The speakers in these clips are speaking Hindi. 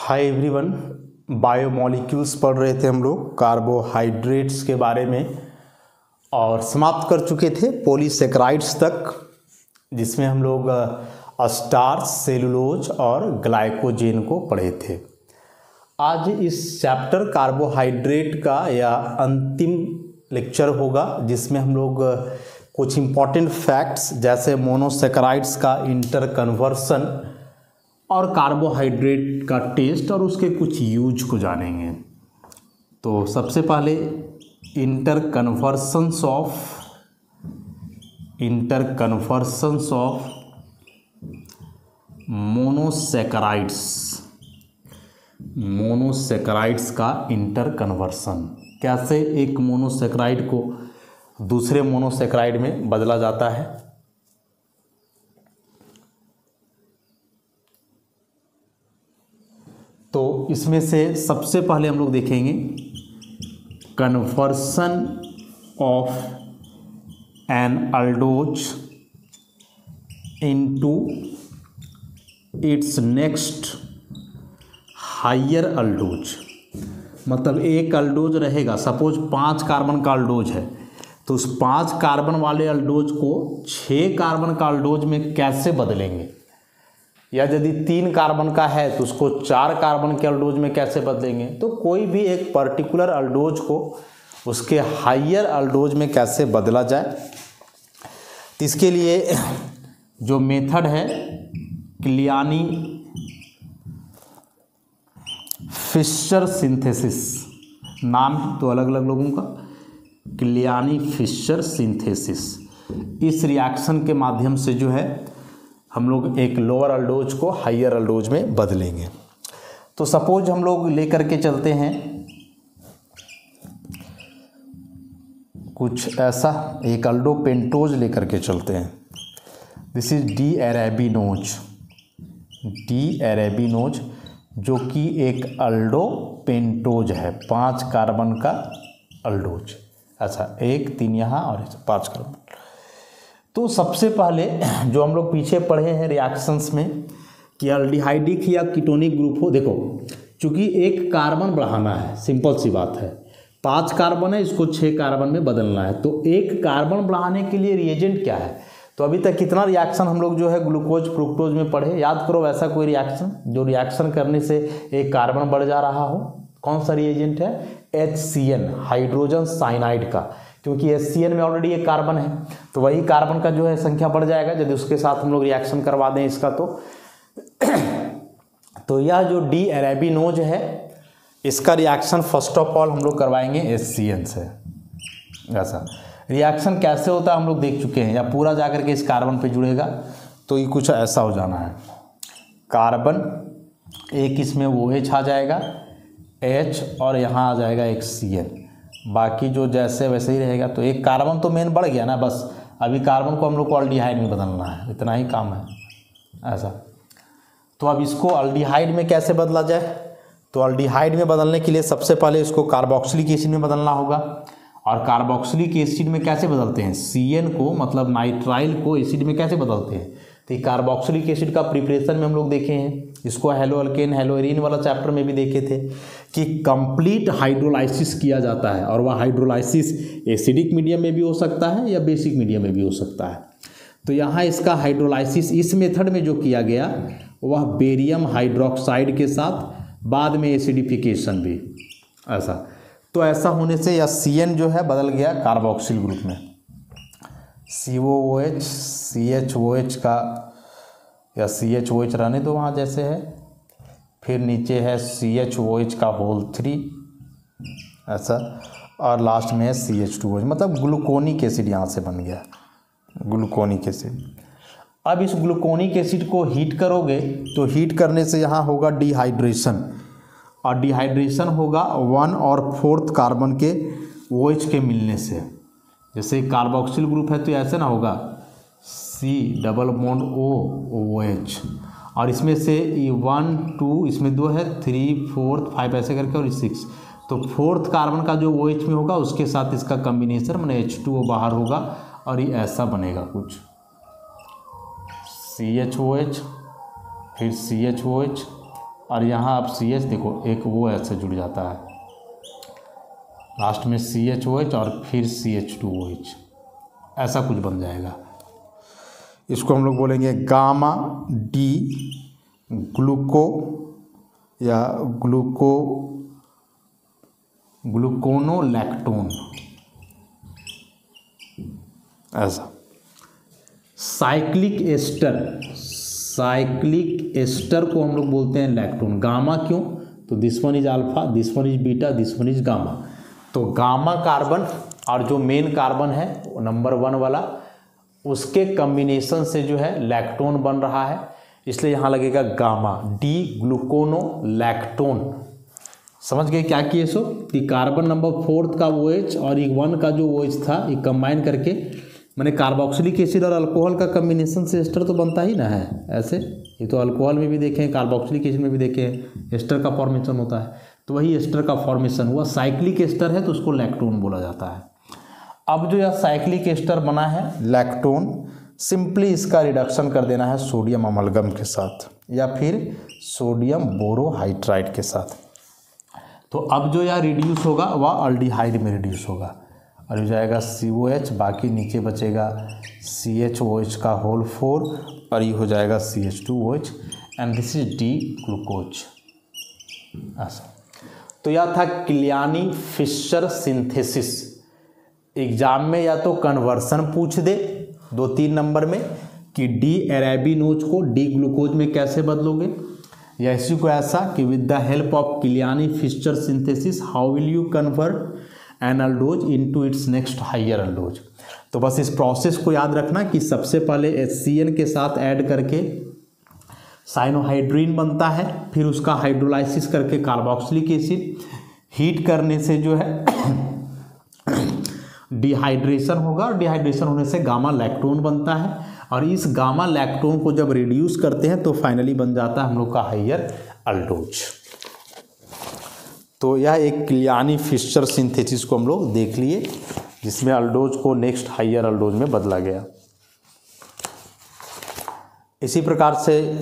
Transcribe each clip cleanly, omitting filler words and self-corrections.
हाय एवरीवन, बायोमॉलिक्यूल्स पढ़ रहे थे हम लोग कार्बोहाइड्रेट्स के बारे में और समाप्त कर चुके थे पॉलीसेकेराइड्स तक, जिसमें हम लोग स्टार्च, सेलुलोज और ग्लाइकोजेन को पढ़े थे। आज इस चैप्टर कार्बोहाइड्रेट का यह अंतिम लेक्चर होगा, जिसमें हम लोग कुछ इम्पॉर्टेंट फैक्ट्स जैसे मोनोसेकेराइड्स का इंटरकन्वर्सन और कार्बोहाइड्रेट का टेस्ट और उसके कुछ यूज को जानेंगे। तो सबसे पहले इंटरकन्वर्सन्स ऑफ मोनोसेकेराइड्स का इंटरकन्वर्सन, कैसे एक मोनोसेकेराइड को दूसरे मोनोसेकेराइड में बदला जाता है। तो इसमें से सबसे पहले हम लोग देखेंगे conversion of an aldose into its next higher aldose. मतलब एक अल्डोज रहेगा, सपोज 5 कार्बन का अल्डोज है, तो उस 5 कार्बन वाले अल्डोज को 6 कार्बन का अल्डोज में कैसे बदलेंगे, या यदि 3 कार्बन का है तो उसको 4 कार्बन के अल्डोज में कैसे बदलेंगे। तो कोई भी एक पर्टिकुलर अल्डोज को उसके हायर अल्डोज में कैसे बदला जाए, तो इसके लिए जो मेथड है क्लियानी फिशर सिंथेसिस, नाम तो अलग अलग लोगों का, क्लियानी फिशर सिंथेसिस। इस रिएक्शन के माध्यम से जो है हम लोग एक लोअर अल्डोज को हायर अल्डोज में बदलेंगे। तो सपोज हम लोग लेकर के चलते हैं कुछ ऐसा, एक अल्डो पेंटोज लेकर के चलते हैं। दिस इज डी एरेबिनोज, जो कि एक अल्डो पेंटोज है, 5 कार्बन का अल्डोज। अच्छा, 1 3 यहाँ और 5 कार्बन। तो सबसे पहले जो हम लोग पीछे पढ़े हैं रिएक्शंस में कि अल्डिहाइडिक या कीटोनिक ग्रुप हो, देखो चूंकि एक कार्बन बढ़ाना है, सिंपल सी बात है, 5 कार्बन है, इसको 6 कार्बन में बदलना है। तो एक कार्बन बढ़ाने के लिए रिएजेंट क्या है, तो अभी तक कितना रिएक्शन हम लोग जो है ग्लूकोज फ्रुक्टोज में पढ़े, याद करो वैसा कोई रिएक्शन जो रिएक्शन करने से एक कार्बन बढ़ जा रहा हो। कौन सा रिएजेंट है? HCN, हाइड्रोजन साइनाइड का, क्योंकि HCN में ऑलरेडी एक कार्बन है, तो वही कार्बन का जो है संख्या बढ़ जाएगा यदि उसके साथ हम लोग रिएक्शन करवा दें इसका। तो यह जो डी एरेबिनोज है, इसका रिएक्शन फर्स्ट ऑफ ऑल हम लोग करवाएंगे HCN से। ऐसा रिएक्शन कैसे होता है हम लोग देख चुके हैं, या पूरा जाकर के इस कार्बन पे जुड़ेगा तो ये कुछ ऐसा हो जाना है, कार्बन एक इसमें OH आ जाएगा, H और यहाँ आ जाएगा एक CN, बाकी जो जैसे वैसे ही रहेगा। तो एक कार्बन तो मेन बढ़ गया ना, बस अभी कार्बन को हम लोग को अल्डिहाइड में बदलना है, इतना ही काम है। ऐसा तो अब इसको अल्डिहाइड में कैसे बदला जाए, तो अल्डिहाइड में बदलने के लिए सबसे पहले इसको कार्बोक्सिलिक एसिड में बदलना होगा। और कार्बोक्सिलिक एसिड में कैसे बदलते हैं, CN को मतलब नाइट्राइल को एसिड में कैसे बदलते हैं, तो ये कार्बोक्सिलिक एसिड का प्रिपरेशन में हम लोग देखे हैं, इसको हेलोअल्केन हेलोएरीन वाला चैप्टर में भी देखे थे कि कंप्लीट हाइड्रोलाइसिस किया जाता है, और वह हाइड्रोलाइसिस एसिडिक मीडियम में भी हो सकता है या बेसिक मीडियम में भी हो सकता है। तो यहाँ इसका हाइड्रोलाइसिस इस मेथड में जो किया गया वह बेरियम हाइड्रोक्साइड के साथ, बाद में एसिडिफिकेशन भी। ऐसा तो ऐसा होने से यह CN जो है बदल गया कार्बोक्सिल ग्रुप में, COOH CHOH का, या CHOH रहने दो वहाँ जैसे है, फिर नीचे है CHOH का होल 3, ऐसा, और लास्ट में है CH2OH, मतलब ग्लूकोनिक एसिड यहाँ से बन गया, ग्लूकोनिक एसिड। अब इस ग्लूकोनिक एसिड को हीट करोगे तो हीट करने से यहाँ होगा डिहाइड्रेशन, और डिहाइड्रेशन होगा 1 और 4th कार्बन के OH के मिलने से। जैसे कार्बोक्सिल ग्रुप है तो ऐसे ना होगा C डबल बॉन्ड OH, और इसमें से 1 2 इसमें 2 है, 3 4 5 ऐसे करके, और 6, तो 4th कार्बन का जो OH में होगा उसके साथ इसका कम्बिनेशन मैंने H2O बाहर होगा, और ये ऐसा बनेगा कुछ CHOH, फिर CHOH, और यहाँ आप CH देखो एक वो ऐसे जुड़ जाता है, लास्ट में CHOH और फिर CH2OH, ऐसा कुछ बन जाएगा। इसको हम लोग बोलेंगे गामा डी ग्लूको या ग्लूकोनोलैक्टोन, ऐसा। साइक्लिक एस्टर को हम लोग बोलते हैं लैक्टोन। गामा क्यों? तो this one is alpha, this one is beta, this one is gamma. तो गामा कार्बन और जो मेन कार्बन है नंबर 1 वाला, उसके कम्बिनेशन से जो है लैक्टोन बन रहा है, इसलिए यहाँ लगेगा गामा डी ग्लूकोनोलैक्टोन। समझ गए क्या किए? सो कि कार्बन नंबर 4 का OH और 1 का जो OH था ये कंबाइन करके, मैंने कार्बोक्सिलिक एसिड और अल्कोहल का कम्बिनेशन से एस्टर तो बनता ही ना है ऐसे। ये तो अल्कोहल में भी देखे हैं, कार्बोक्सिलिक एसिड में भी देखे हैं, एस्टर का फॉर्मेशन होता है। तो वही एस्टर का फॉर्मेशन हुआ। साइक्लिक एस्टर है तो उसको लैक्टोन बोला जाता है। अब जो यह साइक्लिक एस्टर बना है लैक्टोन, सिंपली इसका रिडक्शन कर देना है सोडियम अमलगम के साथ या फिर सोडियम बोरोहाइड्राइड के साथ। तो अब जो यह रिड्यूस होगा वह अल्डिहाइड में रिड्यूस होगा और हो जाएगा COH, बाकी नीचे बचेगा CHOH का होल 4 और ये हो जाएगा CH2OH and this is D glucose. ऐसा। तो यह था किलियानी फिशर सिंथेसिस। एग्जाम में या तो कन्वर्सन पूछ दे 2-3 नंबर में कि डी अरेबिनोज को डी ग्लूकोज में कैसे बदलोगे, या इसी को ऐसा कि with the help of Kiliani Fischer synthesis how will you convert an aldose into its next higher aldose. तो बस इस प्रोसेस को याद रखना कि सबसे पहले HCl के साथ ऐड करके साइनोहाइड्रीन बनता है, फिर उसका हाइड्रोलाइसिस करके कार्बोक्सिलिक एसिड, हीट करने से जो है डिहाइड्रेशन होगा और डिहाइड्रेशन होने से गामा लैक्टोन बनता है और इस गामा लैक्टोन को जब रिड्यूस करते हैं तो फाइनली बन जाता है हम लोग का हायर अल्डोज। तो यह एक किलियानी फिशर सिंथेसिस को हम लोग देख लिए जिसमें अल्डोज को नेक्स्ट हायर अल्डोज में बदला गया। इसी प्रकार से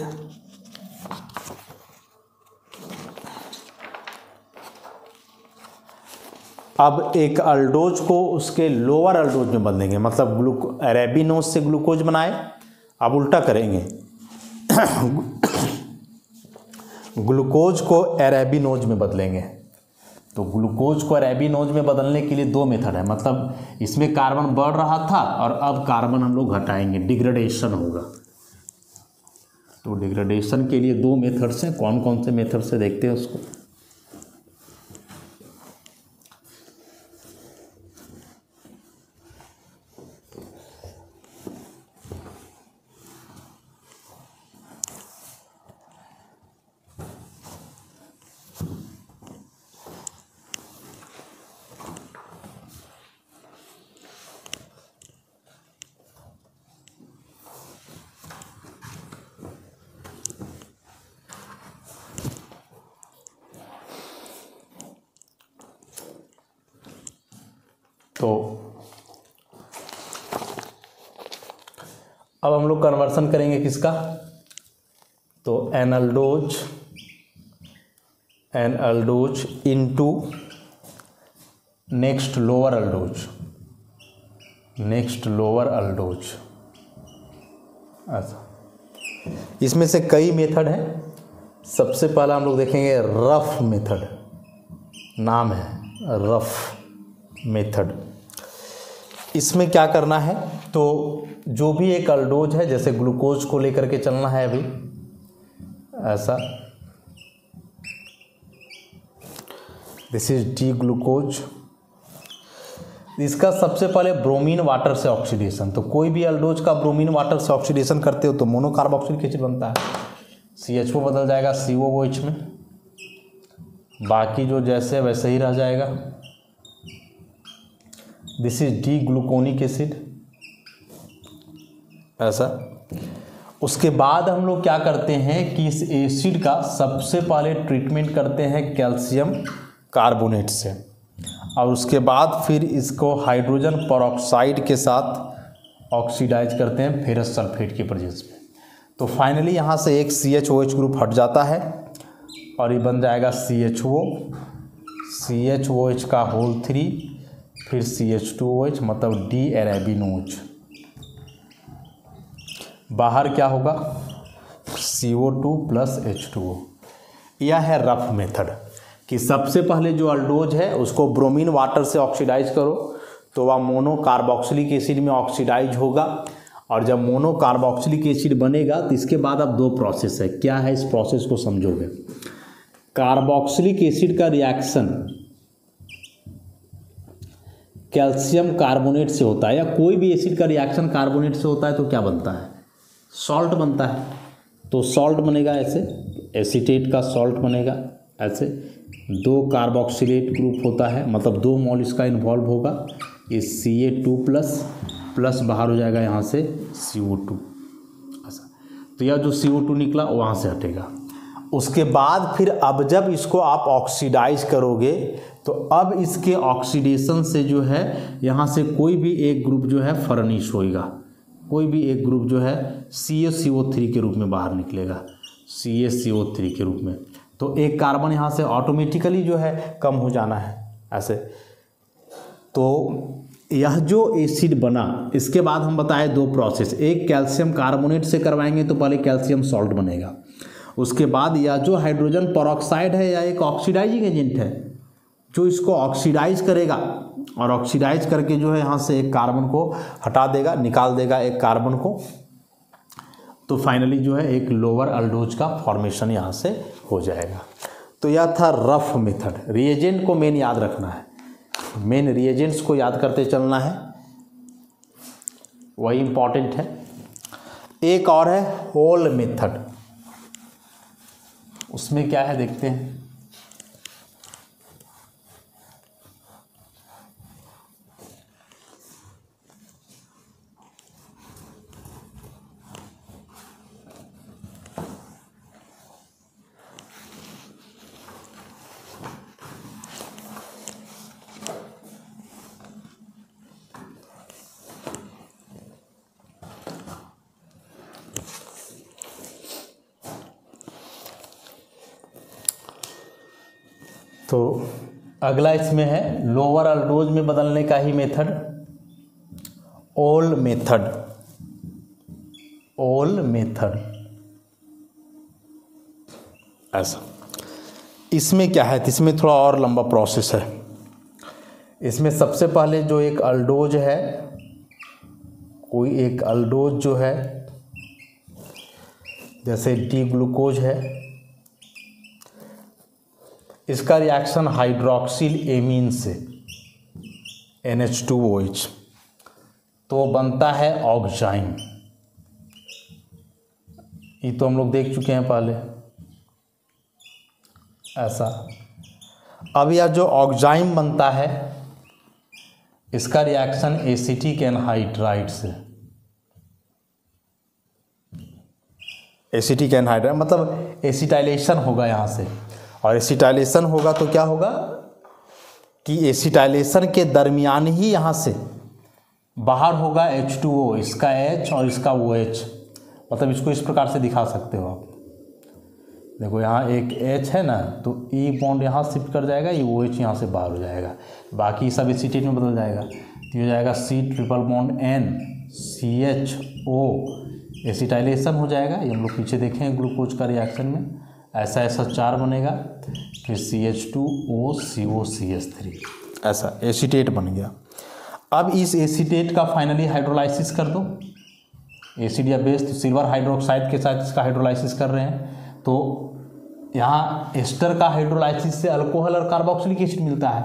अब एक अल्डोज को उसके लोअर अल्डोज में बदलेंगे, मतलब अरेबिनोज से ग्लूकोज बनाए, अब उल्टा करेंगे ग्लूकोज को अरेबिनोज में बदलेंगे। तो ग्लूकोज को अरेबिनोज में बदलने के लिए 2 मेथड है, मतलब इसमें कार्बन बढ़ रहा था और अब कार्बन हम लोग घटाएंगे, डिग्रेडेशन होगा। तो डिग्रेडेशन के लिए 2 मेथड्स हैं। कौन कौन से मेथड से देखते हैं उसको। तो अब हम लोग कन्वर्सन करेंगे किसका, तो N aldose into next lower अल्डोज। ऐसा। इसमें से कई मेथड हैं। सबसे पहला हम लोग देखेंगे रफ मेथड, नाम है रफ मेथड। इसमें क्या करना है, तो जो भी एक अल्डोज है, जैसे ग्लूकोज को लेकर के चलना है अभी ऐसा, दिस इज डी ग्लूकोज। इसका सबसे पहले ब्रोमीन वाटर से ऑक्सीडेशन, तो कोई भी अल्डोज का ब्रोमीन वाटर से ऑक्सीडेशन करते हो तो मोनोकार्बोक्सिलिक एसिड बनता है, CHO बदल जाएगा COOH में, बाकी जो जैसे वैसे ही रह जाएगा। This is D gluconic acid ऐसा। उसके बाद हम लोग क्या करते हैं कि इस एसिड का सबसे पहले ट्रीटमेंट करते हैं कैल्शियम कार्बोनेट से, और उसके बाद फिर इसको हाइड्रोजन पेरोक्साइड के साथ ऑक्सीडाइज करते हैं फेरस सल्फेट के प्रेजेंस में। तो फाइनली यहाँ से एक CHOH ग्रुप हट जाता है और ये बन जाएगा CHOH का होल 3, फिर CH2OH, मतलब डी एरेबिनोज। बाहर क्या होगा, CO2 प्लस H2O। यह है रफ मेथड कि सबसे पहले जो अल्डोज है उसको ब्रोमीन वाटर से ऑक्सीडाइज करो तो वह मोनो कार्बोक्सिलिक एसिड में ऑक्सीडाइज होगा, और जब मोनो कार्बोक्सिलिक एसिड बनेगा तो इसके बाद अब दो प्रोसेस है। क्या है, इस प्रोसेस को समझोगे। कार्बोक्सिलिक एसिड का रिएक्शन कैल्शियम कार्बोनेट से होता है, या कोई भी एसिड का रिएक्शन कार्बोनेट से होता है तो क्या बनता है, सॉल्ट बनता है। तो सॉल्ट बनेगा ऐसे, एसीटेट का सॉल्ट बनेगा ऐसे, 2 कार्बोक्सिलेट ग्रुप होता है, मतलब 2 मोल इसका इन्वॉल्व होगा। ये Ca2 प्लस बाहर हो जाएगा यहाँ से CO2 ऐसा। तो यह जो CO2 निकला वहाँ से हटेगा। उसके बाद फिर अब जब इसको आप ऑक्सीडाइज करोगे तो अब इसके ऑक्सीडेशन से जो है यहाँ से कोई भी एक ग्रुप जो है फर्निश होएगा, कोई भी एक ग्रुप जो है CaCO3 के रूप में बाहर निकलेगा, CaCO3 के रूप में। तो एक कार्बन यहाँ से ऑटोमेटिकली जो है कम हो जाना है ऐसे। तो यह जो एसिड बना, इसके बाद हम बताए 2 प्रोसेस, एक कैल्शियम कार्बोनेट से करवाएंगे तो पहले कैल्शियम सॉल्ट बनेगा, उसके बाद यह जो हाइड्रोजन परऑक्साइड है या एक ऑक्सीडाइजिंग एजेंट है जो इसको ऑक्सीडाइज करेगा, और ऑक्सीडाइज करके जो है यहाँ से एक कार्बन को हटा देगा, निकाल देगा एक कार्बन को। तो फाइनली जो है एक लोअर अल्डोज का फॉर्मेशन यहाँ से हो जाएगा। तो यह था रफ मेथड। रिएजेंट को मेन याद रखना है, मेन रिएजेंट्स को याद करते चलना है, वही इंपॉर्टेंट है। एक और है होल मेथड, उसमें क्या है देखते हैं। तो अगला इसमें है लोअर अल्डोज में बदलने का ही मेथड, ओल मेथड। ओल मेथड ऐसा। इसमें क्या है, इसमें थोड़ा और लंबा प्रोसेस है। इसमें सबसे पहले जो एक अल्डोज है, कोई एक अल्डोज जो है जैसे डी ग्लूकोज है, इसका रिएक्शन हाइड्रोक्सिल एमीन से NH2OH तो बनता है ऑक्जाइम। ये तो हम लोग देख चुके हैं पहले ऐसा। अब यह जो ऑक्जाइम बनता है इसका रिएक्शन एसिटिक एनहाइड्राइड से, एसिटिक एनहाइड्राइड मतलब एसिटाइलेशन होगा यहाँ से, और एसिटाइलेशन होगा तो क्या होगा कि एसिटाइलेशन के दरमियान ही यहाँ से बाहर होगा H2O, इसका H और इसका OH। मतलब इसको इस प्रकार से दिखा सकते हो आप, देखो यहाँ एक H है ना, तो E बॉन्ड यहाँ शिफ्ट कर जाएगा, ये OH यहाँ से बाहर हो जाएगा, बाकी सब एसीटेट में बदल जाएगा। तो ये हो जाएगा C triple bond N CHO, acetylation हो जाएगा। ये हम लोग पीछे देखें ग्लूकोज का रिएक्शन में, ऐसा ऐसा 4 बनेगा, फिर CH2OCO CH3 ऐसा एसीटेट बन गया। अब इस एसीटेट का फाइनली हाइड्रोलाइसिस कर दो, एसिड या बेस, तो सिल्वर हाइड्रोक्साइड के साथ इसका हाइड्रोलाइसिस कर रहे हैं। तो यहाँ एस्टर का हाइड्रोलाइसिस से अल्कोहल और कार्बोक्सिलिक एसिड मिलता है।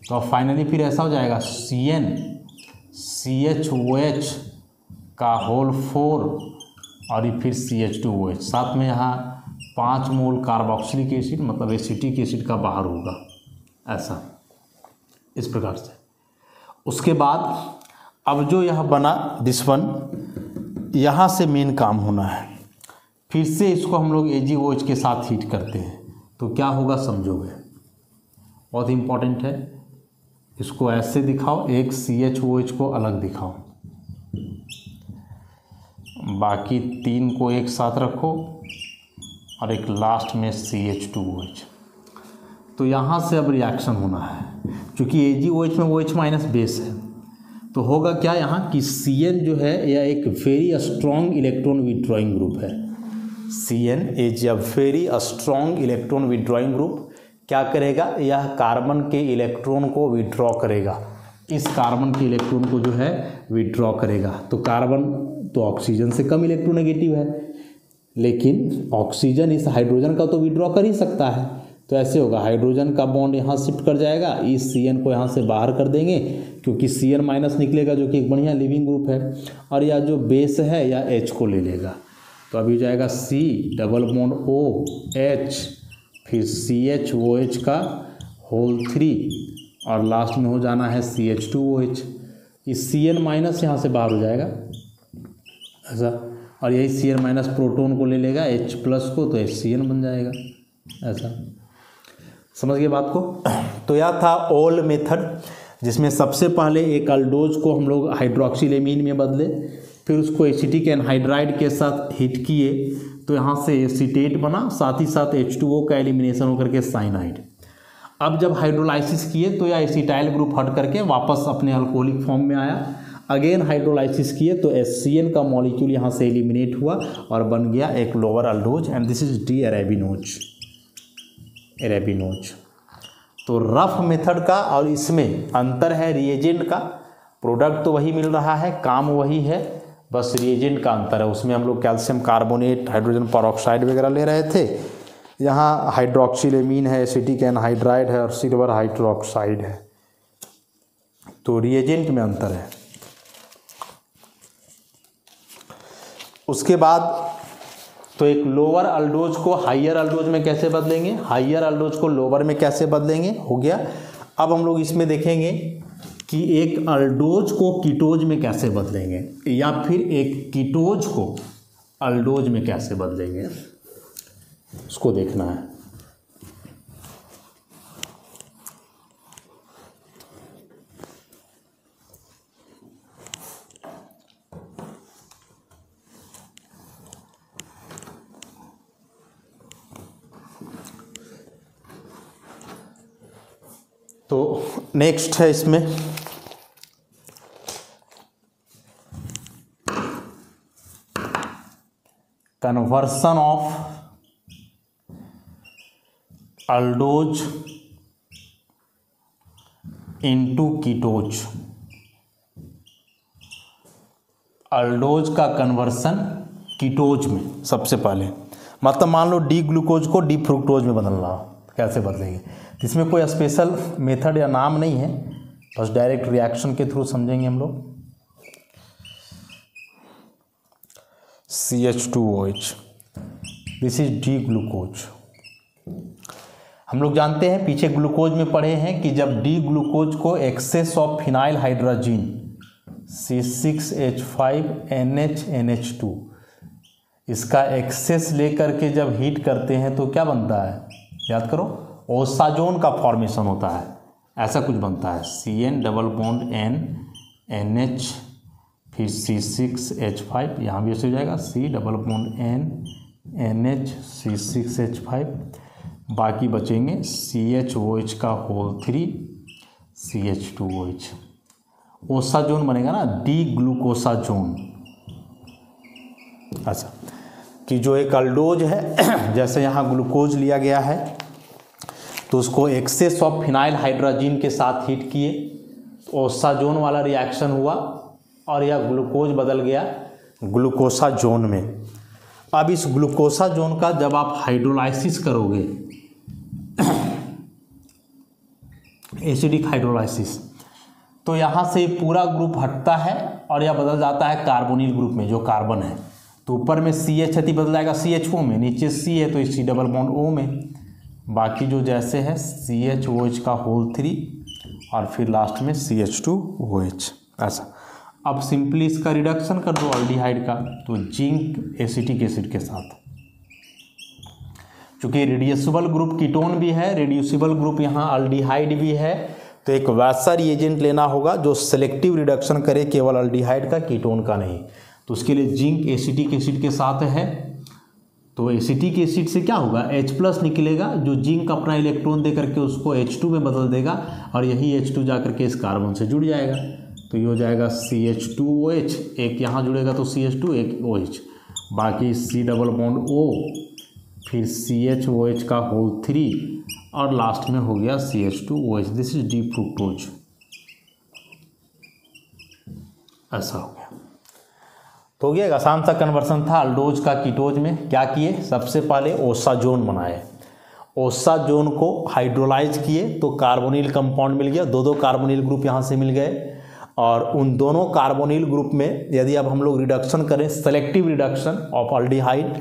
तो अब फाइनली फिर ऐसा हो जाएगा CN CHOH का होल 4 और ये फिर CH2OH, साथ में यहाँ 5 मोल कार्बोक्सिलिक एसिड मतलब एसिटिक एसिड का बाहर होगा ऐसा, इस प्रकार से। उसके बाद अब जो यह बना दिस वन, यहाँ से मेन काम होना है। फिर से इसको हम लोग AgOH के साथ हीट करते हैं तो क्या होगा समझोगे, बहुत इंपॉर्टेंट है। इसको ऐसे दिखाओ, एक CHOH को अलग दिखाओ, बाकी 3 को एक साथ रखो और एक लास्ट में CH2OH। तो यहाँ से अब रिएक्शन होना है, क्योंकि AgOH में OH माइनस बेस है, तो होगा क्या यहाँ कि Cn जो है यह एक very strong electron withdrawing group है। Cn is a very strong electron withdrawing group. क्या करेगा, यह कार्बन के इलेक्ट्रॉन को विड्रॉ करेगा, इस कार्बन के इलेक्ट्रॉन को जो है विड्रॉ करेगा। तो कार्बन तो ऑक्सीजन से कम इलेक्ट्रोनेगेटिव है, लेकिन ऑक्सीजन इस हाइड्रोजन का तो विड्रॉ कर ही सकता है। तो ऐसे होगा, हाइड्रोजन का बॉन्ड यहाँ शिफ्ट कर जाएगा, इस Cn को यहाँ से बाहर कर देंगे, क्योंकि Cn माइनस निकलेगा जो कि एक बढ़िया लिविंग ग्रुप है, और यह जो बेस है या H को ले लेगा। तो अभी हो जाएगा C डबल बॉन्ड OH, फिर CH OH का होल 3 और लास्ट में हो जाना है CH2OH। इस Cn माइनस यहाँ से बाहर हो जाएगा ऐसा, और यही Cn माइनस प्रोटॉन को ले लेगा H प्लस को, तो HCN बन जाएगा ऐसा। समझ गए बात को। तो यह था ओल्ड मेथड, जिसमें सबसे पहले एक अल्डोज को हम लोग हाइड्रोक्सिलेमीन में बदले, फिर उसको एसिटिक एनहाइड्राइड के साथ हीट किए, तो यहाँ से एसीटेट बना, साथ ही साथ H2O का एलिमिनेशन होकर के साइनाइड। अब जब हाइड्रोलाइसिस किए तो यह एसिटाइल ग्रुप हट करके वापस अपने अल्कोहलिक फॉर्म में आया। अगेन हाइड्रोलाइसिस किए तो HCN का मॉलिक्यूल यहाँ से एलिमिनेट हुआ और बन गया एक lower aldose, and this is D arabinose. Arabinose. तो रफ मेथड का और इसमें अंतर है रिएजेंट का, प्रोडक्ट तो वही मिल रहा है, काम वही है, बस रिएजेंट का अंतर है। उसमें हम लोग कैल्शियम कार्बोनेट, हाइड्रोजन पेरोक्साइड वगैरह ले रहे थे, यहाँ हाइड्रोक्सिलेमीन है, एसिटिक एनहाइड्राइड है और सिल्वर हाइड्रोक्साइड है। तो रिएजेंट में अंतर है। उसके बाद तो एक लोअर अल्डोज को हाइयर अल्डोज में कैसे बदलेंगे, हाइयर अल्डोज को लोअर में कैसे बदलेंगे, हो गया। अब हम लोग इसमें देखेंगे कि एक अल्डोज को कीटोज में कैसे बदलेंगे, या फिर एक कीटोज को अल्डोज में कैसे बदलेंगे, उसको देखना है। तो नेक्स्ट है इसमें कन्वर्सन ऑफ अल्डोज इनटू कीटोज। अल्डोज का कन्वर्सन कीटोज में सबसे पहले, मतलब मान लो डी ग्लूकोज को डी फ्रुक्टोज में बदलना हो, कैसे बदलेंगे। इसमें कोई स्पेशल मेथड या नाम नहीं है, बस डायरेक्ट रिएक्शन के थ्रू समझेंगे हम लोग। CH2OH, this is D glucose. हम लोग जानते हैं, पीछे ग्लूकोज में पढ़े हैं कि जब डी ग्लूकोज को excess of phenyl hydrazine C6H5NH2 इसका एक्सेस लेकर के जब हीट करते हैं तो क्या बनता है, याद करो, ओसाजोन का फॉर्मेशन होता है, ऐसा कुछ बनता है। Cn double bond N NH फिर C6H5, यहाँ भी ऐसे हो जाएगा C double bond N NH C6H5, बाकी बचेंगे CHOH का होल 3 CH2OH। ओसाजोन बनेगा ना, डी ग्लूकोसाजोन। अच्छा, कि जो एक अल्डोज है, जैसे यहाँ ग्लूकोज लिया गया है तो उसको एक्सेस ऑफ फिनाइल हाइड्रोजीन के साथ हीट किए, ओसाजोन वाला रिएक्शन हुआ और यह ग्लूकोज बदल गया ग्लूकोसाजोन में। अब इस ग्लूकोसाजोन का जब आप हाइड्रोलाइसिस करोगे, एसिडिक हाइड्रोलाइसिस, तो यहाँ से पूरा ग्रुप हटता है और यह बदल जाता है कार्बोनिल ग्रुप में, जो कार्बन है। तो ऊपर में CH है बदल जाएगा CHO में, नीचे C है तो इसी डबल बॉन्ड O में, बाकी जो जैसे है CHOH का होल 3 और फिर लास्ट में CH2OH ऐसा। अब सिंपली इसका रिडक्शन कर दो अल्डिहाइड का, तो जिंक एसिटिक एसिड के साथ, क्योंकि रिड्यूसिबल ग्रुप कीटोन भी है, रिड्यूसिबल ग्रुप यहाँ अल्डिहाइड भी है, तो एक वैसा रिएजेंट लेना होगा जो सेलेक्टिव रिडक्शन करे केवल अल्डिहाइड का, कीटोन का नहीं। तो उसके लिए जिंक एसिटिक एसिड के साथ है, तो एसिटिक एसिड से क्या होगा, H+ निकलेगा, जो जिंक अपना इलेक्ट्रॉन दे करके उसको H2 में बदल देगा और यही H2 जा करके इस कार्बन से जुड़ जाएगा। तो ये हो जाएगा CH2OH, एक यहाँ जुड़ेगा तो CH2, एक OH, बाकी C+O, फिर CHOH का होल 3 और लास्ट में हो गया CH2OH। This is D fructose. ऐसा हो गया। तो हो गया, एक आसान सा कन्वर्सन था अल्डोज का कीटोज में। क्या किए, सबसे पहले ओसाजोन बनाए, ओसाजोन को हाइड्रोलाइज किए तो कार्बोनिल कंपाउंड मिल गया, दो कार्बोनिल ग्रुप यहाँ से मिल गए। और उन दोनों कार्बोनिल ग्रुप में यदि अब हम लोग रिडक्शन करें, सेलेक्टिव रिडक्शन ऑफ अल्डिहाइड,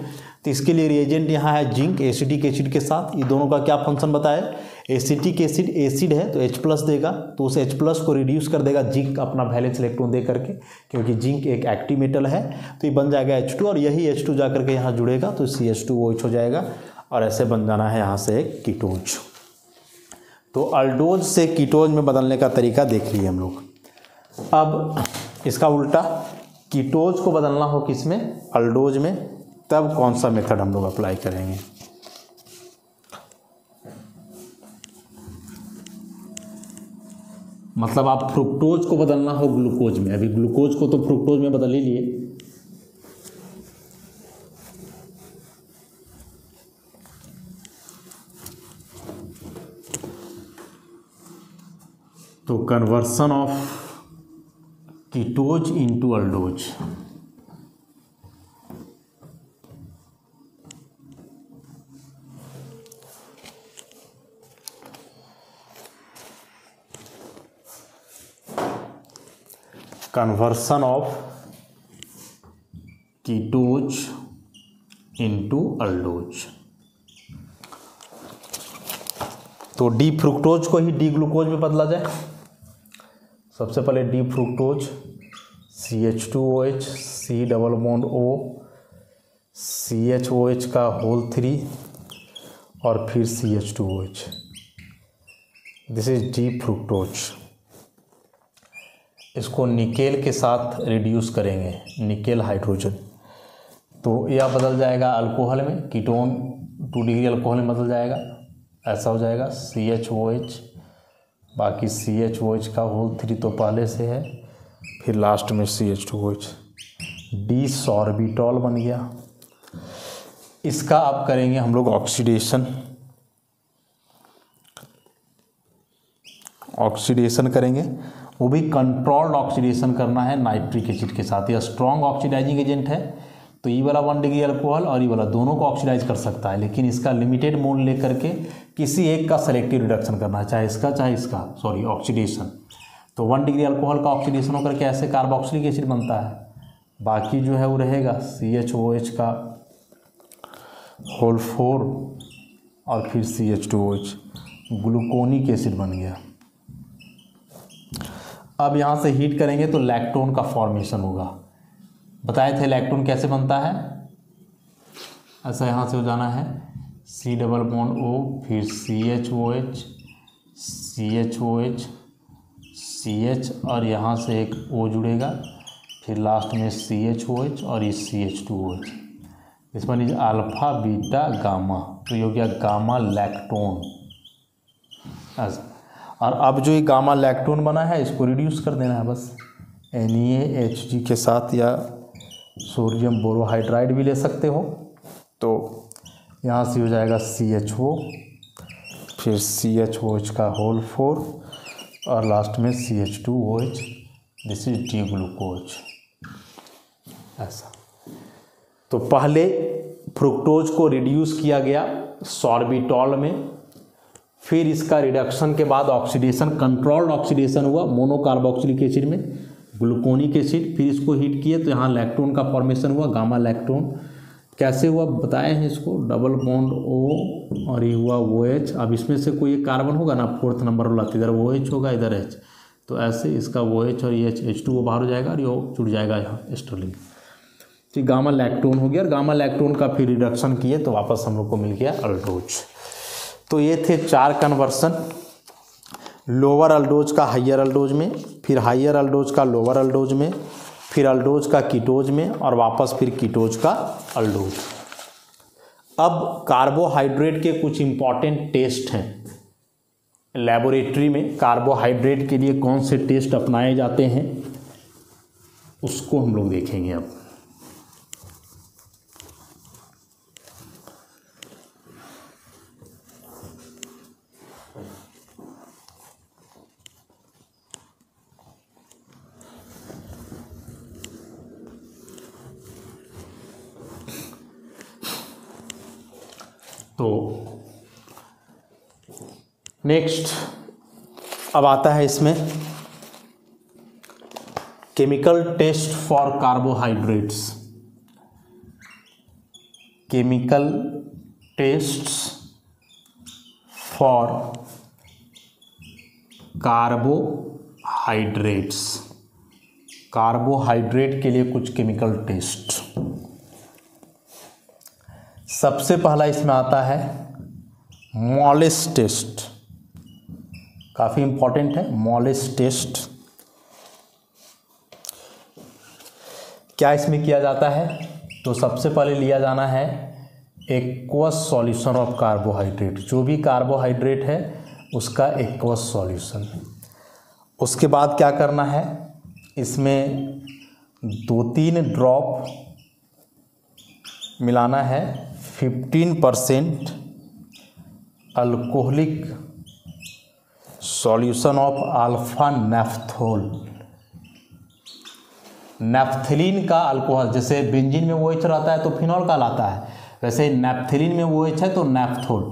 तो इसके लिए रिएजेंट यहाँ है जिंक एसिटिक एसिड के साथ। ये दोनों का क्या फंक्शन बताया, एसिटिक एसिड एसिड है तो H+ देगा, तो उस H+ को रिड्यूस कर देगा जिंक अपना वैलेंस इलेक्ट्रॉन दे करके, क्योंकि जिंक एक एक्टिव मेटल है, तो ये बन जाएगा H2 और यही H2 जा करके यहाँ जुड़ेगा तो CH2OH हो जाएगा और ऐसे बन जाना है यहाँ से एक कीटोज। तो अल्डोज से कीटोज में बदलने का तरीका देख लिए हम लोग। अब इसका उल्टा कीटोज को बदलना हो किसमें, अल्डोज में, तब कौन सा मेथड हम लोग अप्लाई करेंगे। मतलब आप फ्रुक्टोज को बदलना हो ग्लूकोज में, अभी ग्लूकोज को तो फ्रुक्टोज में बदल ही लिए, तो conversion of ketose into aldose. Conversion of ketose into aldose. तो डी फ्रुक्टोज को ही डी ग्लूकोज में बदला जाए। सबसे पहले D fructose CH2OH, C+O, CHOH का होल 3 और फिर CH2OH। This is D fructose. इसको निकेल के साथ रिड्यूस करेंगे, निकेल हाइड्रोजन, तो यह बदल जाएगा अल्कोहल में, कीटोन 2 डिग्री अल्कोहल में बदल जाएगा। ऐसा हो जाएगा CHOH, बाकी CHOH का होल 3 तो पहले से है, फिर लास्ट में CH2OH, डी सॉर्बिटॉल बन गया। इसका अब करेंगे हम लोग ऑक्सीडेशन, ऑक्सीडेशन करेंगे, वो भी कंट्रोल्ड ऑक्सीडेशन करना है नाइट्रिक एसिड के साथ। यह स्ट्रॉन्ग ऑक्सीडाइजिंग एजेंट है, तो ये वाला 1 डिग्री अल्कोहल और ये वाला दोनों को ऑक्सीडाइज कर सकता है, लेकिन इसका लिमिटेड मोड लेकर के किसी एक का सेलेक्टिव रिडक्शन करना है, चाहे इसका चाहे इसका, सॉरी ऑक्सीडेशन। तो 1 डिग्री अल्कोहल का ऑक्सीडेशन होकर के ऐसे कार्बोक्सिलिक एसिड बनता है, बाकी जो है वो रहेगा CHOH का होल 4 और फिर CH2OH, ग्लूकोनिक एसिड बन गया। अब यहाँ से हीट करेंगे तो लैक्टोन का फॉर्मेशन होगा। बताए थे लैक्टोन कैसे बनता है, ऐसा यहाँ से हो जाना है C+O, फिर CHOH, CHOH, CH और यहाँ से एक O जुड़ेगा, फिर लास्ट में CHOH और ये CH2OH। This one is alpha beta gamma, तो ये हो गया गामा लैक्टोन। और अब जो ये गामा लैक्टोन बना है इसको रिड्यूस कर देना है बस, NaHG के साथ, या सोडियम बोरोहाइड्राइड भी ले सकते हो। तो यहाँ से हो जाएगा CHO, फिर CHOH का होल 4 और लास्ट में CH2OH। This is D glucose. ऐसा, तो पहले फ्रुक्टोज को रिड्यूस किया गया सॉर्बिटॉल में, फिर इसका रिडक्शन के बाद ऑक्सीडेशन, कंट्रोल्ड ऑक्सीडेशन हुआ मोनोकार्बोक्सिलिक एसिड में, ग्लूकोनिक एसिड, फिर इसको हीट किए तो यहाँ लैक्टोन का फॉर्मेशन हुआ, गामा लैक्टोन। कैसे हुआ बताए हैं इसको, डबल बॉन्ड O और ये हुआ OH। अब इसमें से कोई एक कार्बन होगा ना 4th नंबर वाला, तो इधर OH होगा, इधर H, तो ऐसे इसका OH और ये H2O बाहर हो जाएगा और ये जुड़ जाएगा यहाँ एस्ट्रोलिन, तो गामा लैक्टोन हो गया। और गामा लैक्टोन का फिर रिडक्शन किए तो वापस हम लोग को मिल गया अल्डोज। तो ये थे 4 कन्वर्सन, लोअर अल्डोज का हाइयर अल्डोज में, फिर हाइयर अल्डोज का लोअर अल्डोज में, फिर अल्डोज का कीटोज में, और वापस फिर कीटोज का अल्डोज। अब कार्बोहाइड्रेट के कुछ इम्पॉर्टेंट टेस्ट हैं लेबोरेटरी में। कार्बोहाइड्रेट के लिए कौन से टेस्ट अपनाए जाते हैं उसको हम लोग देखेंगे अब। तो नेक्स्ट अब आता है इसमें chemical test for carbohydrates. Chemical tests for carbohydrates. Carbohydrate के लिए कुछ केमिकल टेस्ट। सबसे पहला इसमें आता है मॉलिस टेस्ट, काफ़ी इंपॉर्टेंट है मॉलिस टेस्ट। क्या इसमें किया जाता है? तो सबसे पहले लिया जाना है एक्वस सॉल्यूशन ऑफ कार्बोहाइड्रेट, जो भी कार्बोहाइड्रेट है उसका एक्वस सॉल्यूशन। उसके बाद क्या करना है, इसमें 2-3 ड्रॉप मिलाना है 15% alcoholic solution of alpha naphthol. Naphthalene का अल्कोहल, जैसे बेंजीन में OH रहता है तो फिनॉल कहलाता है, वैसे नेफ्थलीन में OH है तो नेफ्थोल।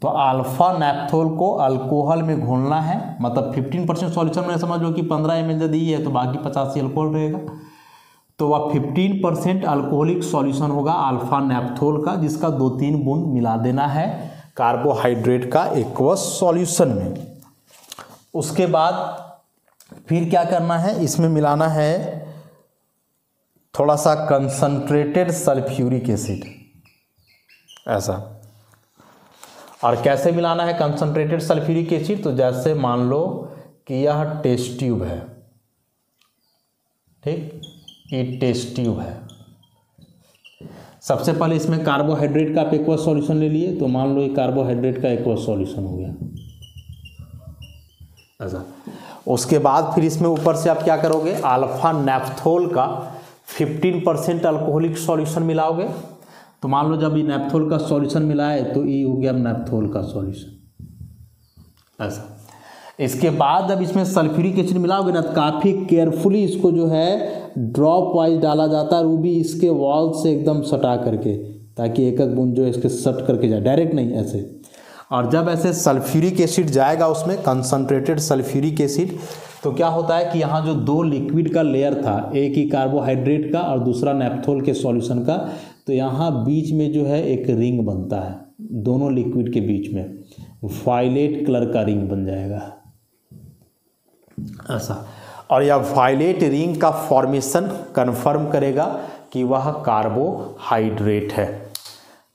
तो अल्फा नेफ्थोल को अल्कोहल में घोलना है, मतलब 15% सॉल्यूशन में समझ लो कि 15 ml यदि है तो बाकी 85 अल्कोहल रहेगा। तो वह 15% अल्कोहलिक सॉल्यूशन होगा अल्फा नेफ्थोल का, जिसका 2-3 बूंद मिला देना है कार्बोहाइड्रेट का एक्वस सॉल्यूशन में। उसके बाद फिर क्या करना है, इसमें मिलाना है थोड़ा सा कंसंट्रेटेड सल्फ्यूरिक एसिड, ऐसा। और कैसे मिलाना है कंसंट्रेटेड सल्फ्यूरिक एसिड? तो जैसे मान लो कि यह टेस्ट ट्यूब है, ठीक, ये टेस्ट ट्यूब है। सबसे पहले इसमें कार्बोहाइड्रेट का आप एक्वस सॉल्यूशन ले लिए, तो मान लो ये कार्बोहाइड्रेट का एक्वस सॉल्यूशन हो गया, ऐसा। उसके बाद फिर इसमें ऊपर से आप क्या करोगे, अल्फा नेफ्थोल का 15% अल्कोहलिक सॉल्यूशन मिलाओगे। तो मान लो जब ये नेफ्थोल का सॉल्यूशन मिलाए तो ये हो गया नेफ्थोल का सॉल्यूशन, ऐसा। इसके बाद जब इसमें सल्फ्यूरिक एसिड मिलाओगे ना, तो काफ़ी केयरफुली इसको जो है ड्रॉप वाइज डाला जाता है, वो भी इसके वॉल से एकदम सटा करके, ताकि एक एक बूंद जो है इसके सट करके जाए, डायरेक्ट नहीं, ऐसे। और जब ऐसे सल्फ्यूरिक एसिड जाएगा उसमें, कंसंट्रेटेड सल्फ्यूरिक एसिड, तो क्या होता है कि यहाँ जो 2 लिक्विड का लेयर था, एक ही कार्बोहाइड्रेट का और दूसरा नेफ्थोल के सॉल्यूशन का, तो यहाँ बीच में जो है एक रिंग बनता है, दोनों लिक्विड के बीच में वायलेट कलर का रिंग बन जाएगा, ऐसा। और यह वायलेट रिंग का फॉर्मेशन कन्फर्म करेगा कि वह कार्बोहाइड्रेट है।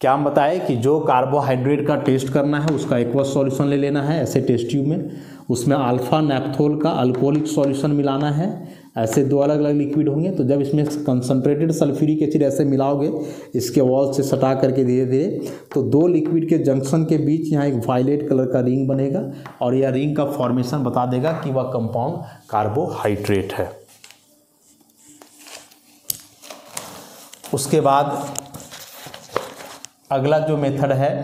क्या हम बताएं कि जो कार्बोहाइड्रेट का टेस्ट करना है उसका एक्वस सॉल्यूशन ले लेना है, ऐसे टेस्ट ट्यूब में, उसमें अल्फा नेफ्थोल का अल्कोहलिक सॉल्यूशन मिलाना है, ऐसे 2 अलग अलग लिक्विड होंगे। तो जब इसमें कंसंट्रेटेड सल्फ्यूरिक एसिड ऐसे मिलाओगे इसके वॉल से सटा करके धीरे धीरे, तो 2 लिक्विड के जंक्शन के बीच यहाँ एक वायलेट कलर का रिंग बनेगा, और यह रिंग का फॉर्मेशन बता देगा कि वह कंपाउंड कार्बोहाइड्रेट है। उसके बाद अगला जो मेथड है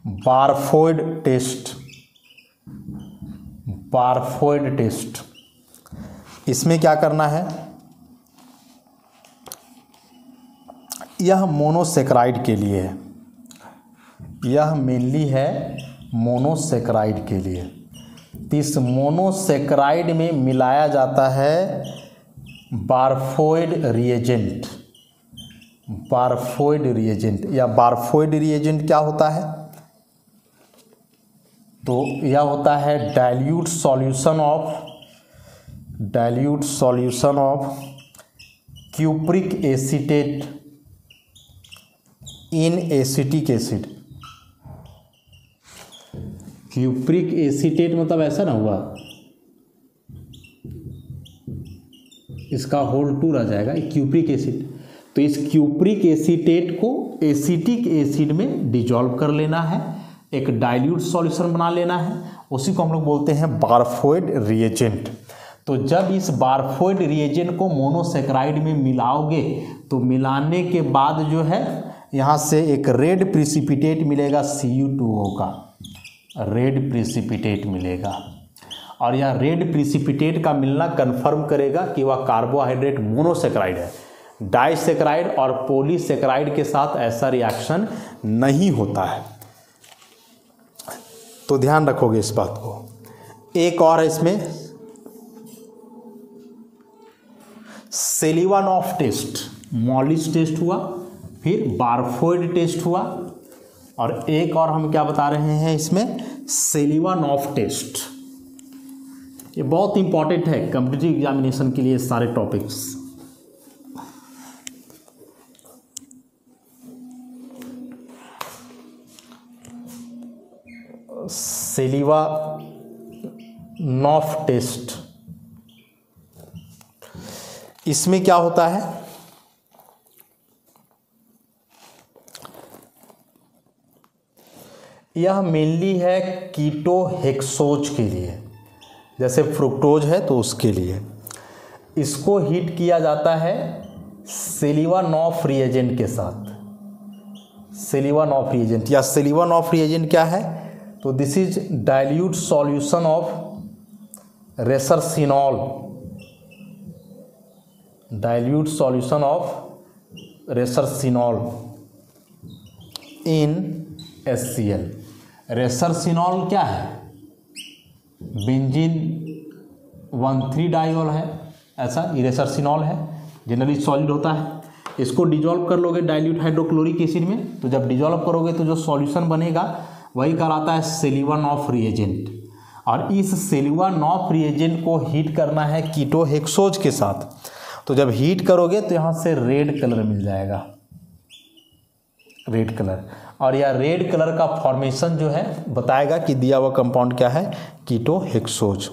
बारफोइड टेस्ट। बारफोइड टेस्ट, इसमें क्या करना है, यह मोनोसेक्राइड के लिए है, यह मेनली है मोनोसेक्राइड के लिए। इस मोनोसेक्राइड में मिलाया जाता है बारफोइड रिएजेंट। बारफोइड रिएजेंट या बारफोइड रिएजेंट क्या होता है? तो यह होता है dilute solution of cupric acetate in acetic acid. Cupric acetate मतलब ऐसा ना हुआ, इसका होल 2 रह जाएगा क्यूप्रिक एसिड। तो इस क्यूप्रिक एसीटेट को एसिटिक एसिड में डिजॉल्व कर लेना है, एक डाइल्यूट सॉल्यूशन बना लेना है, उसी को हम लोग बोलते हैं बारफोइड रिएजेंट। तो जब इस बारफोइड रिएजेंट को मोनोसेक्राइड में मिलाओगे तो मिलाने के बाद जो है यहाँ से एक रेड प्रिसिपिटेट मिलेगा Cu2O का, रेड प्रिसिपिटेट मिलेगा। और यह रेड प्रिसिपिटेट का मिलना कंफर्म करेगा कि वह कार्बोहाइड्रेट मोनोसेक्राइड है। डाइसेक्राइड और पॉलीसेक्राइड के साथ ऐसा रिएक्शन नहीं होता है, तो ध्यान रखोगे इस बात को। एक और है इसमें सेलिवानॉफ टेस्ट, मॉलिस टेस्ट हुआ, फिर बारफोइड टेस्ट हुआ, और एक और हम क्या बता रहे हैं इसमें, सेलिवानॉफ टेस्ट। ये बहुत इंपॉर्टेंट है कॉम्पिटिटिव एग्जामिनेशन के लिए सारे टॉपिक्स। सेलिवानॉफ टेस्ट, इसमें क्या होता है, यह मेनली है कीटोहेक्सोज के लिए, जैसे फ्रुक्टोज है तो उसके लिए। इसको हीट किया जाता है सेलिवानॉफ रिएजेंट के साथ। सेलिवानॉफ रिएजेंट या सेलिवानॉफ रिएजेंट क्या है, तो this is dilute solution of resorcinol, dilute solution of resorcinol in HCl। Resorcinol क्या है, बेंजीन 1,3 डाइऑल है, ऐसा रेसरसिनॉल है, जनरली सॉलिड होता है। इसको डिजॉल्व कर लोगे डाइल्यूट हाइड्रोक्लोरिक एसिड में, तो जब डिजॉल्व करोगे तो जो सॉल्यूशन बनेगा वही कहलाता है सेलिवानॉफ रिएजेंट। और इस सेलिवानॉफ रिएजेंट को हीट करना है कीटोहेक्सोज के साथ, तो जब हीट करोगे तो यहाँ से रेड कलर मिल जाएगा, रेड कलर। और यह रेड कलर का फॉर्मेशन जो है बताएगा कि दिया हुआ कंपाउंड क्या है, कीटोहेक्सोज।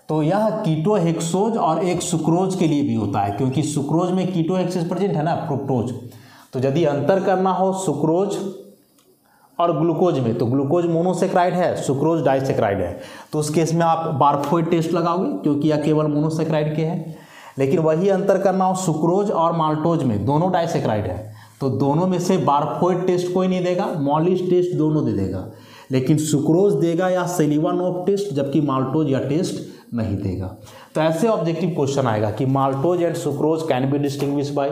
तो यह कीटोहेक्सोज और एक सुक्रोज के लिए भी होता है, क्योंकि सुक्रोज में कीटोहेक्सेस प्रेजेंट है ना, फ्रुक्टोज। तो यदि अंतर करना हो सुक्रोज और ग्लूकोज में, तो ग्लूकोज मोनोसेक्राइड है, सुक्रोज डाइसेक्राइड है, तो उस केस में आप बारफोइड टेस्ट लगाओगे, क्योंकि यह केवल मोनोसेक्राइड के हैं। लेकिन वही अंतर करना हो सुक्रोज और माल्टोज में, दोनों डाइसेक्राइड है, तो दोनों में से बारफोइड टेस्ट कोई नहीं देगा, मॉलिस टेस्ट दोनों दे देगा, लेकिन सुक्रोज देगा या सेलिवानॉफ टेस्ट, जबकि माल्टोज या टेस्ट नहीं देगा। तो ऐसे ऑब्जेक्टिव क्वेश्चन आएगा कि maltose and sucrose can be distinguish by,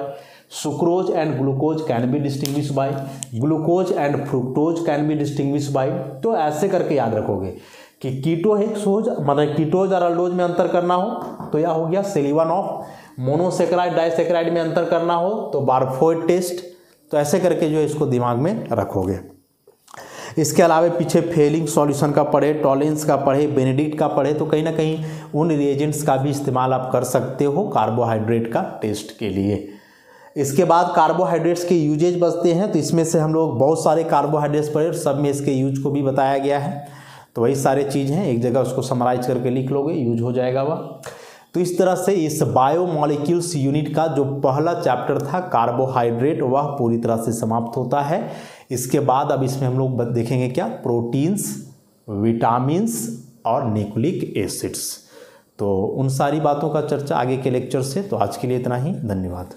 sucrose and glucose can be distinguish by, glucose and fructose can be distinguish by. तो ऐसे करके याद रखोगे कि कीटोहेक्सोज मतलब कीटोज और अल्डोज में अंतर करना हो तो यह हो गया सेलिवानॉफ, मोनोसेक्राइड डाइसेक्राइड में अंतर करना हो तो बारफोइड टेस्ट। तो ऐसे करके जो है इसको दिमाग में रखोगे। इसके अलावा पीछे फेलिंग सॉल्यूशन का पढ़े, टॉलेंस का पढ़े, बेनेडिक्ट का पढ़े, तो कहीं ना कहीं उन रिएजेंट्स का भी इस्तेमाल आप कर सकते हो कार्बोहाइड्रेट का टेस्ट के लिए। इसके बाद कार्बोहाइड्रेट्स के यूजेज बचते हैं, तो इसमें से हम लोग बहुत सारे कार्बोहाइड्रेट्स पढ़े, सब में इसके यूज को भी बताया गया है। तो वही सारे चीज़ हैं, एक जगह उसको समराइज करके लिख लोगे, यूज हो जाएगा वह। तो इस तरह से इस बायोमॉलिक्यूल्स यूनिट का जो पहला चैप्टर था कार्बोहाइड्रेट, वह पूरी तरह से समाप्त होता है। इसके बाद अब इसमें हम लोग देखेंगे क्या, प्रोटीन्स, विटामिन्स और न्यूक्लिक एसिड्स। तो उन सारी बातों का चर्चा आगे के लेक्चर से। तो आज के लिए इतना ही, धन्यवाद।